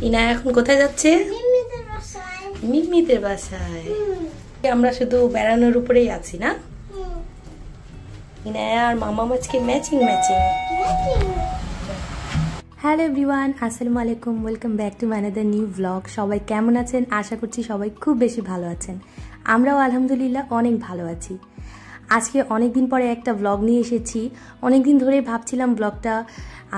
ইনায়া এখন কোথায় যাচ্ছে? মিমিদের বাসায়। আমরা শুধু বেড়ানোর উপরেই আছি না? ইনায়া আর মামা আজকে ম্যাচিং ম্যাচিং। হ্যালো এভরিওয়ান, আসসালামু আলাইকুম, welcome back to another new blog. সবাই কেমন আছেন? আশা করছি সবাই খুব বেশি ভালো আছেন। আমরাও আলহামদুলিল্লাহ অনেক ভালো আছি। আজকে অনেক দিন পরে একটা ব্লগ নিয়ে এসেছি। অনেক দিন ধরে ভাবছিলাম ব্লগটা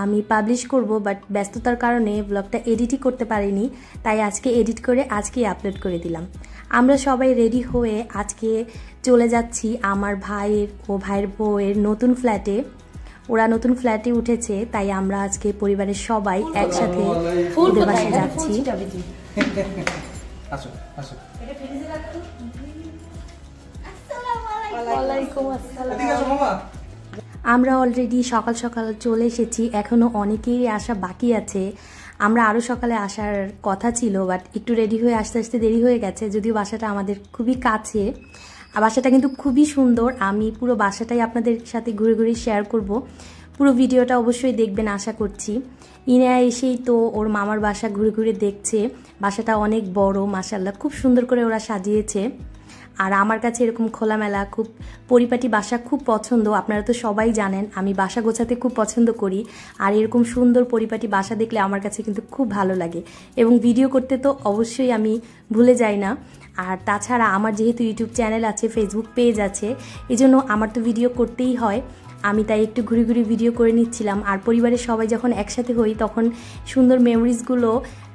আমি পাবলিশ করব, বাট ব্যস্ততার কারণে ব্লগটা এডিটই করতে পারিনি, তাই আজকে এডিট করে আজকেই আপলোড করে দিলাম। আমরা সবাই রেডি হয়ে আজকে চলে যাচ্ছি আমার ভাইয়ের ও ভাইয়ের বউয়ের নতুন ফ্ল্যাটে। ওরা নতুন ফ্ল্যাটে উঠেছে, তাই আমরা আজকে পরিবারের সবাই একসাথে ওদের বাসায় যাচ্ছি। আমরা অলরেডি সকাল সকাল চলে এসেছি, এখনো অনেকেই আসা বাকি আছে। আমরা আরও সকালে আসার কথা ছিল, বাট একটু রেডি হয়ে আসতে আসতে দেরি হয়ে গেছে। যদিও বাসাটা আমাদের খুবই কাছে, বাসাটা কিন্তু খুবই সুন্দর। আমি পুরো বাসাটাই আপনাদের সাথে ঘুরে ঘুরে শেয়ার করব। পুরো ভিডিওটা অবশ্যই দেখবেন আশা করছি। ইনায়া এসেই তো ওর মামার বাসা ঘুরে ঘুরে দেখছে। বাসাটা অনেক বড়, মাশাআল্লাহ খুব সুন্দর করে ওরা সাজিয়েছে। আর আমার কাছে এরকম খোলামেলা খুব পরিপাটি বাসা খুব পছন্দ। আপনারা তো সবাই জানেন আমি বাসা গোছাতে খুব পছন্দ করি, আর এরকম সুন্দর পরিপাটি বাসা দেখলে আমার কাছে কিন্তু খুব ভালো লাগে, এবং ভিডিও করতে তো অবশ্যই আমি ভুলে যাই না। আর তাছাড়া আমার যেহেতু ইউটিউব চ্যানেল আছে, ফেসবুক পেজ আছে, এজন্য আমার তো ভিডিও করতেই হয়। আমি তাই একটু ঘুরে ঘুরে ভিডিও করে নিচ্ছিলাম। আর পরিবারের সবাই যখন একসাথে হই তখন সুন্দর মেমোরিজগুলো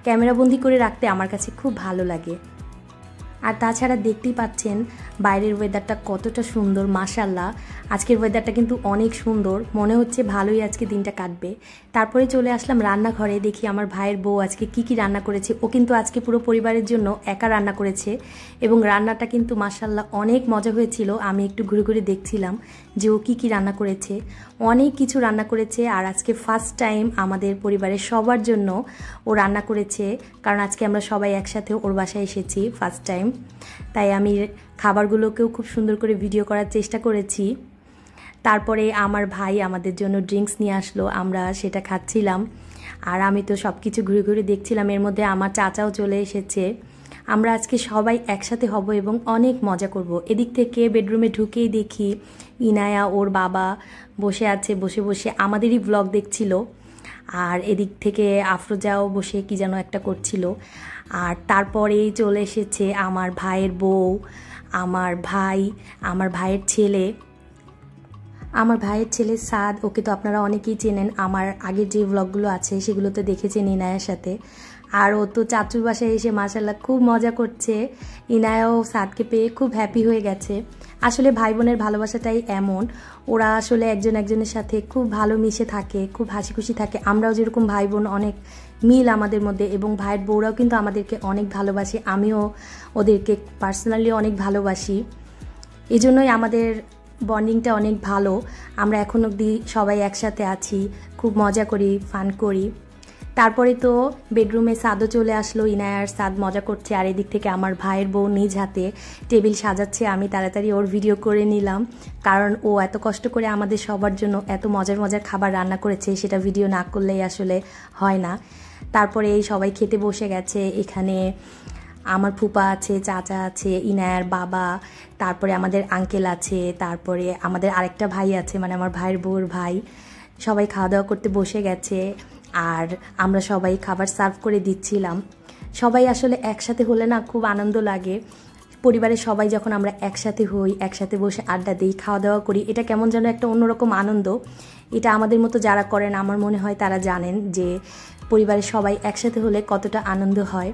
ক্যামেরাবন্দি করে রাখতে আমার কাছে খুব ভালো লাগে। আর তাছাড়া দেখতেই পাচ্ছেন বাইরের ওয়েদারটা কতটা সুন্দর, মাশাআল্লাহ। আজকের ওয়েদারটা কিন্তু অনেক সুন্দর, মনে হচ্ছে ভালোই আজকে দিনটা কাটবে। তারপরে চলে আসলাম রান্নাঘরে, দেখি আমার ভাইয়ের বউ আজকে কি রান্না করেছে। ও কিন্তু আজকে পুরো পরিবারের জন্য একা রান্না করেছে, এবং রান্নাটা কিন্তু মাশাআল্লাহ অনেক মজা হয়েছিল। আমি একটু ঘুরে ঘুরে দেখছিলাম যে ও কি রান্না করেছে। অনেক কিছু রান্না করেছে, আর আজকে ফার্স্ট টাইম আমাদের পরিবারের সবার জন্য ও রান্না করেছে, কারণ আজকে আমরা সবাই একসাথে ওর বাসায় এসেছি ফার্স্ট টাইম। তাই আমি খাবারগুলোকেও খুব সুন্দর করে ভিডিও করার চেষ্টা করেছি। তারপরে আমার ভাই আমাদের জন্য ড্রিঙ্কস নিয়ে আসলো, আমরা সেটা খাচ্ছিলাম। আর আমি তো সব কিছু ঘুরে ঘুরে দেখছিলাম। এর মধ্যে আমার চাচাও চলে এসেছে। আমরা আজকে সবাই একসাথে হব এবং অনেক মজা করব। এদিক থেকে বেডরুমে ঢুকেই দেখি ইনায়া ওর বাবা বসে আছে, বসে বসে আমাদেরই ব্লগ দেখছিল। আর এদিক থেকে আফরোজাও বসে কি যেন একটা করছিল। আর তারপরেই চলে এসেছে আমার ভাইয়ের বউ, আমার ভাই, আমার ভাইয়ের ছেলে। আমার ভাইয়ের ছেলে সাদ, ওকে তো আপনারা অনেকেই চেনেন, আমার আগের যে ব্লগগুলো আছে সেগুলোতে দেখেছেন ইনায়ার সাথে। আর ও তো চাচুর বাসায় এসে মাশাআল্লাহ খুব মজা করছে। ইনায়াও সাদকে পেয়ে খুব হ্যাপি হয়ে গেছে। আসলে ভাই বোনের ভালোবাসাটাই এমন, ওরা আসলে একজন একজনের সাথে খুব ভালো মিশে থাকে, খুব হাসি খুশি থাকে। আমরাও যেরকম ভাই বোন অনেক মিল আমাদের মধ্যে, এবং ভাইয়ের বউরাও কিন্তু আমাদেরকে অনেক ভালোবাসে। আমিও ওদেরকে পার্সোনালি অনেক ভালোবাসি, এই জন্যই আমাদের বন্ডিংটা অনেক ভালো। আমরা এখন অবধি সবাই একসাথে আছি, খুব মজা করি, ফান করি। তারপরে তো বেডরুমে সাদও চলে আসলো, ইনায়ার সাদ মজা করছে। আর এদিক থেকে আমার ভাইয়ের বউ নিজ হাতে টেবিল সাজাচ্ছে। আমি তাড়াতাড়ি ওর ভিডিও করে নিলাম, কারণ ও এত কষ্ট করে আমাদের সবার জন্য এত মজার মজার খাবার রান্না করেছে, সেটা ভিডিও না করলেই আসলে হয় না। তারপরে এই সবাই খেতে বসে গেছে। এখানে আমার ফুপা আছে, চাচা আছে, ইনায়ার বাবা, তারপরে আমাদের আঙ্কেল আছে, তারপরে আমাদের আরেকটা ভাই আছে, মানে আমার ভাইয়ের বউর ভাই। সবাই খাওয়া দাওয়া করতে বসে গেছে, আর আমরা সবাই খাবার সার্ভ করে দিচ্ছিলাম। সবাই আসলে একসাথে হলে না খুব আনন্দ লাগে। পরিবারের সবাই যখন আমরা একসাথে হই, একসাথে বসে আড্ডা দিই, খাওয়া দাওয়া করি, এটা কেমন যেন একটা অন্যরকম আনন্দ। এটা আমাদের মতো যারা করেন আমার মনে হয় তারা জানেন যে পরিবারের সবাই একসাথে হলে কতটা আনন্দ হয়।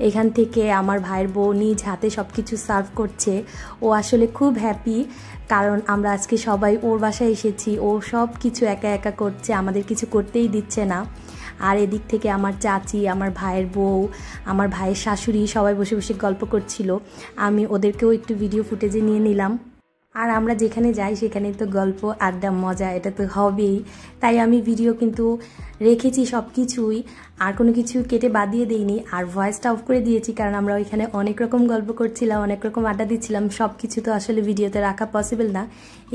এখান থেকে আমার ভাইয়ের বউ নিজ হাতে সব কিছু সার্ভ করছে। ও আসলে খুব হ্যাপি, কারণ আমরা আজকে সবাই ওর বাসায় এসেছি। ও সব কিছু একা একা করছে, আমাদের কিছু করতেই দিচ্ছে না। আর এদিক থেকে আমার চাচি, আমার ভাইয়ের বউ, আমার ভাইয়ের শাশুড়ি সবাই বসে বসে গল্প করছিল। আমি ওদেরকেও একটু ভিডিও ফুটেজে নিয়ে নিলাম। আর আমরা যেখানে যাই সেখানে তো গল্প, আড্ডা, মজা এটা তো হবেই। তাই আমি ভিডিও কিন্তু রেখেছি সব কিছুই, আর কোনো কিছু কেটে বাদ দিয়ে দিইনি। আর ভয়েসটা অফ করে দিয়েছি, কারণ আমরা ওইখানে অনেক রকম গল্প করছিলাম, অনেক রকম আড্ডা দিচ্ছিলাম। সব কিছু তো আসলে ভিডিওতে রাখা পসিবল না,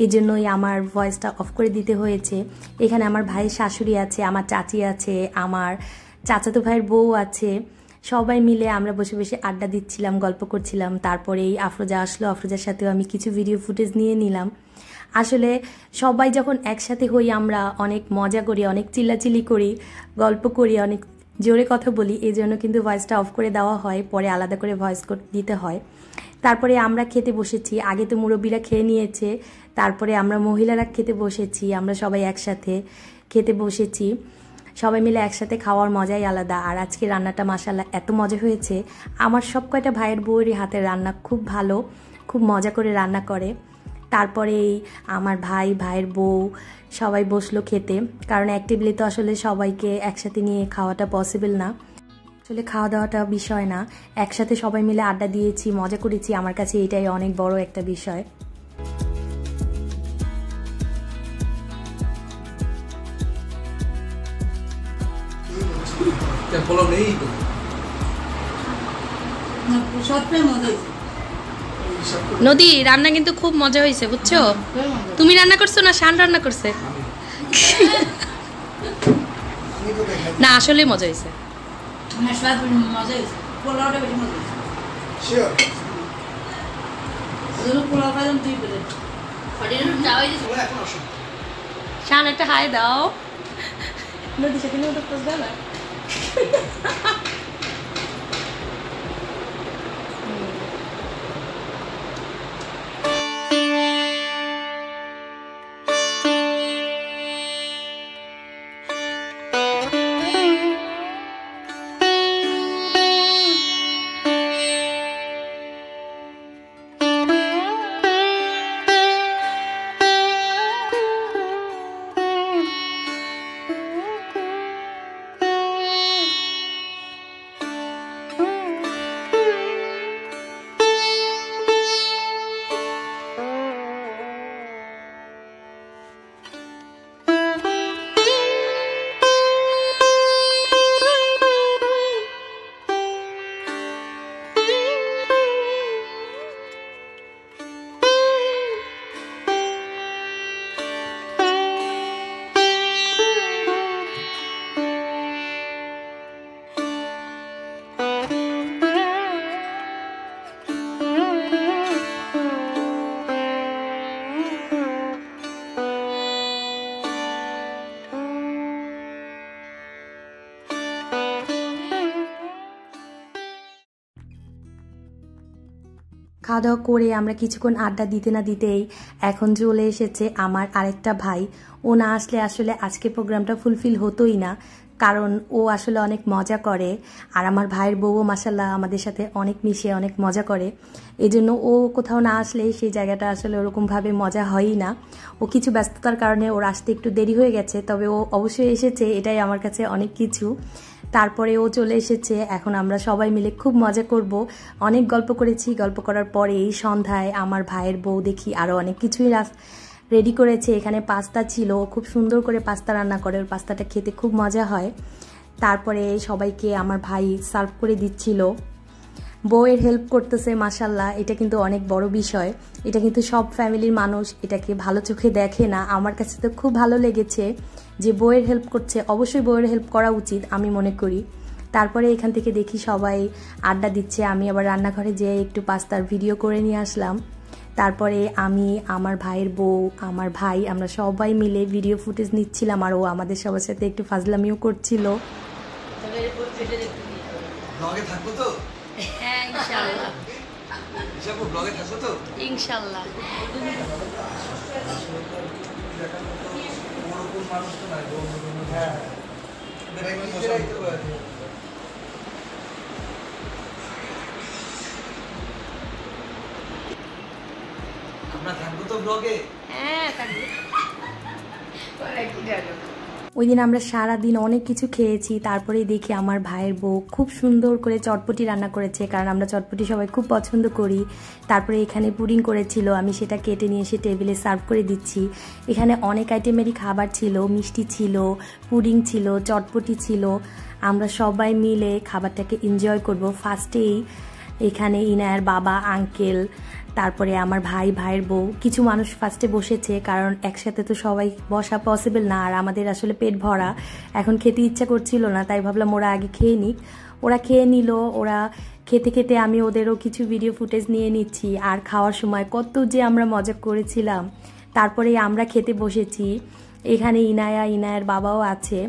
এই জন্যই আমার ভয়েসটা অফ করে দিতে হয়েছে। এখানে আমার ভাইয়ের শাশুড়ি আছে, আমার চাচি আছে, আমার চাচাতো ভাইয়ের বউ আছে, সবাই মিলে আমরা বসে বসে আড্ডা দিচ্ছিলাম, গল্প করছিলাম। তারপরেই আফরোজা আসলো, আফরোজার সাথেও আমি কিছু ভিডিও ফুটেজ নিয়ে নিলাম। আসলে সবাই যখন একসাথে হই আমরা অনেক মজা করি, অনেক চিল্লাচিল্লি করি, গল্প করি, অনেক জোরে কথা বলি। এই জন্য কিন্তু ভয়েসটা অফ করে দেওয়া হয়, পরে আলাদা করে ভয়েস দিতে হয়। তারপরে আমরা খেতে বসেছি, আগে তো মুরব্বীরা খেয়ে নিয়েছে, তারপরে আমরা মহিলারা খেতে বসেছি। আমরা সবাই একসাথে খেতে বসেছি, সবাই মিলে একসাথে খাওয়ার মজাই আলাদা। আর আজকে রান্নাটা মাশাআল্লাহ এত মজা হয়েছে। আমার সব কয়টা ভাইয়ের বউয়েরই হাতের রান্না খুব ভালো, খুব মজা করে রান্না করে। তারপরেই আমার ভাইয়ের বউ সবাই বসলো খেতে, কারণ এক টেবিলে তো আসলে সবাইকে একসাথে নিয়ে খাওয়াটা পসিবল না। আসলে খাওয়া দাওয়াটা বিষয় না, একসাথে সবাই মিলে আড্ডা দিয়েছি, মজা করেছি। আমার কাছে এটাই অনেক বড় একটা বিষয়। নদী রান্না কিন্তু খুব মজা হয়েছে, বুঝছো? তুমি রান্না করছো না শান রান্না করছে? না আসলে মজা হয়েছে। শান একটা হাই দাও। নদী সাথে না খাওয়া দাওয়া করে আমরা কিছুক্ষণ আড্ডা দিতে না দিতেই এখন চলে এসেছে আমার আরেকটা ভাই। ও না আসলে আসলে আজকে প্রোগ্রামটা ফুলফিল হতোই না, কারণ ও আসলে অনেক মজা করে। আর আমার ভাইয়ের বউও মাশাআল্লাহ আমাদের সাথে অনেক মিশে অনেক মজা করে। এই জন্য ও কোথাও না আসলে সেই জায়গাটা আসলে ওরকমভাবে মজা হয়ই না। ও কিছু ব্যস্ততার কারণে ওর আসতে একটু দেরি হয়ে গেছে, তবে ও অবশ্যই এসেছে, এটাই আমার কাছে অনেক কিছু। তারপরে ও চলে এসেছে, এখন আমরা সবাই মিলে খুব মজা করব। অনেক গল্প করেছি, গল্প করার পরে এই সন্ধ্যায় আমার ভাইয়ের বউ দেখি আরও অনেক কিছুই রেডি করেছে। এখানে পাস্তা ছিল, খুব সুন্দর করে পাস্তা রান্না করে, ওর পাস্তাটা খেতে খুব মজা হয়। তারপরে সবাইকে আমার ভাই সার্ভ করে দিচ্ছিল, বউয়ের হেল্প করতেছে। মাশাআল্লাহ, এটা কিন্তু অনেক বড় বিষয়। এটা কিন্তু সব ফ্যামিলির মানুষ এটাকে ভালো চোখে দেখে না। আমার কাছে তো খুব ভালো লেগেছে যে বউয়ের হেল্প করছে, অবশ্যই বউয়ের হেল্প করা উচিত আমি মনে করি। তারপরে এখান থেকে দেখি সবাই আড্ডা দিচ্ছে, আমি আবার রান্নাঘরে যেয়ে একটু পাস্তার ভিডিও করে নিয়ে আসলাম। তারপরে আমি, আমার ভাইয়ের বউ, আমার ভাই, আমরা সবাই মিলে ভিডিও ফুটেজ নিচ্ছিলাম, আর ও আমাদের সবার সাথে একটু ফাজলামিও করছিল। হ্যাঁ ইনশাআল্লাহ, ইনশাআল্লাহ। আমরা থাকবো তো ব্লগে। হ্যাঁ থাকবো। ওই দিন আমরা সারাদিন অনেক কিছু খেয়েছি। তারপরে দেখি আমার ভাইয়ের বউ খুব সুন্দর করে চটপটি রান্না করেছে, কারণ আমরা চটপটি সবাই খুব পছন্দ করি। তারপরে এখানে পুডিং করেছিল, আমি সেটা কেটে নিয়ে এসে টেবিলে সার্ভ করে দিচ্ছি। এখানে অনেক আইটেমেরই খাবার ছিল, মিষ্টি ছিল, পুডিং ছিল, চটপটি ছিল। আমরা সবাই মিলে খাবারটাকে এনজয় করব। ফার্স্টেই এখানে ইনায়ার বাবা, আঙ্কেল, তারপরে আমার ভাইয়ের বউ, কিছু মানুষ ফার্স্টে বসেছে, কারণ একসাথে তো সবাই বসা পসিবল না, আর আমাদের আসলে পেট ভরা, এখন খেতে ইচ্ছা করছিল না, তাই ভাবলাম ওরা আগে খেয়ে নিক। ওরা খেয়ে নিল। ওরা খেতে খেতে আমি ওদেরও কিছু ভিডিও ফুটেজ নিয়ে নিচ্ছি। আর খাওয়ার সময় কত যে আমরা মজা করেছিলাম। তারপরে আমরা খেতে বসেছি। এখানে ইনায়ার বাবাও আছে।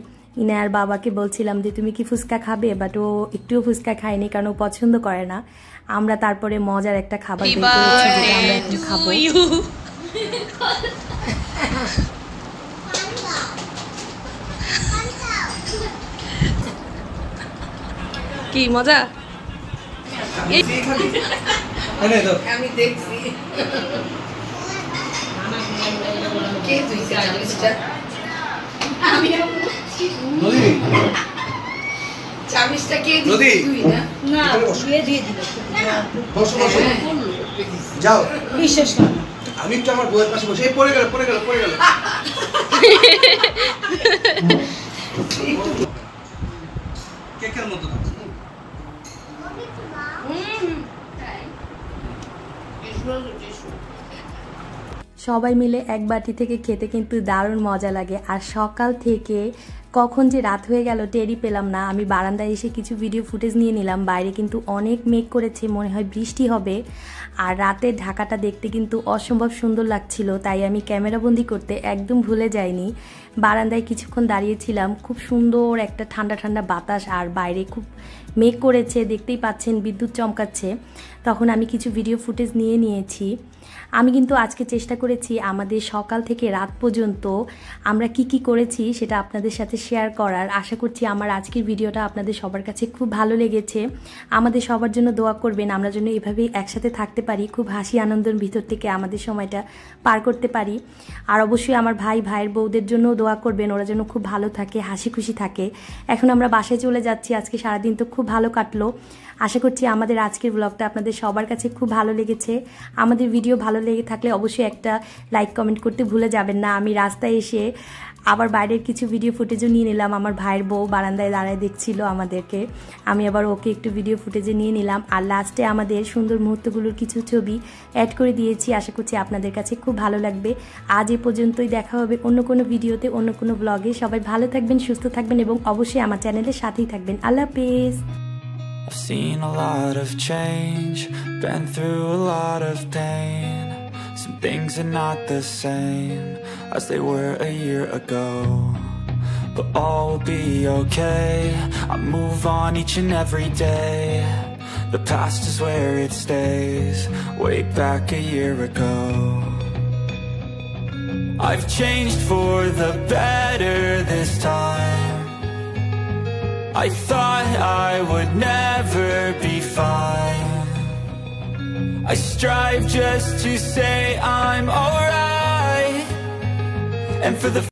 ইনায়ার বাবাকে বলছিলাম যে তুমি কি ফুচকা খাবে, বাট ও একটুও ফুচকা খায়নি, কারণ ও পছন্দ করে না। আমরা তারপরে মজার একটা খাবার বের করেছি যেটা আমরা এখন খাবো। কি মজা! আমি দেখছি কে তুই চামিচটা কে তুই না না দিয়ে দিল যাও বিশেষ না, আমি একটু আমার বউয়ের পাশে বসে পড়ে গেল কেকের মতো সবাই মিলে এক বাটি থেকে খেতে কিন্তু দারুণ মজা লাগে। আর সকাল থেকে কখন যে রাত হয়ে গেল টেরই পেলাম না। আমি বারান্দায় এসে কিছু ভিডিও ফুটেজ নিয়ে নিলাম। বাইরে কিন্তু অনেক মেঘ করেছে, মনে হয় বৃষ্টি হবে। আর রাতের ঢাকাটা দেখতে কিন্তু অসম্ভব সুন্দর লাগছিল, তাই আমি ক্যামেরাবন্দি করতে একদম ভুলে যাইনি। বারান্দায় কিছুক্ষণ দাঁড়িয়েছিলাম, খুব সুন্দর একটা ঠান্ডা ঠান্ডা বাতাস, আর বাইরে খুব মেঘ করেছে, দেখতেই পাচ্ছেন বিদ্যুৎ চমকাচ্ছে। তখন আমি কিছু ভিডিও ফুটেজ নিয়ে নিয়েছি। আমি কিন্তু আজকে চেষ্টা করেছি আমাদের সকাল থেকে রাত পর্যন্ত আমরা কি করেছি সেটা আপনাদের সাথে শেয়ার করার। আশা করছি আমার আজকের ভিডিওটা আপনাদের সবার কাছে খুব ভালো লেগেছে। আমাদের সবার জন্য দোয়া করবেন, আমরা যেন এভাবেই একসাথে থাকতে পারি, খুব হাসি আনন্দের ভিতর থেকে আমাদের সময়টা পার করতে পারি। আর অবশ্যই আমার ভাইয়ের বউদের জন্য দোয়া করবেন, ওরা যেন খুব ভালো থাকে, হাসি খুশি থাকে। এখন আমরা বাসায় চলে যাচ্ছি। আজকে সারাদিন তো খুব ভালো কাটলো। আশা করছি আমাদের আজকের ব্লগটা আপনাদের সবার কাছে খুব ভালো লেগেছে। আমাদের ভিডিও ভালো লেগে থাকলে অবশ্যই একটা লাইক কমেন্ট করতে ভুলে যাবেন না। আমি রাস্তায় এসে আবার বাইরের কিছু ভিডিও ফুটেজও নিয়ে নিলাম। আমার ভাইয়ের বউ বারান্দায় দাঁড়ায় দেখছিল আমাদেরকে, আমি আবার ওকে একটু ভিডিও ফুটেজে নিয়ে নিলাম। আর লাস্টে আমাদের সুন্দর মুহূর্তগুলোর কিছু ছবি অ্যাড করে দিয়েছি। আশা করছি আপনাদের কাছে খুব ভালো লাগবে। আজ এ পর্যন্তই, দেখা হবে অন্য কোনো ভিডিওতে, অন্য কোনো ব্লগে। সবাই ভালো থাকবেন, সুস্থ থাকবেন এবং অবশ্যই আমার চ্যানেলের সাথেই থাকবেন। আল্লাহ হাফেজ। I've seen a lot of change, been through a lot of pain. Some things are not the same as they were a year ago, but all will be okay. I move on each and every day. The past is where it stays, way back a year ago. I've changed for the better this time. I thought I would never be fine. I strive just to say I'm alright, and for the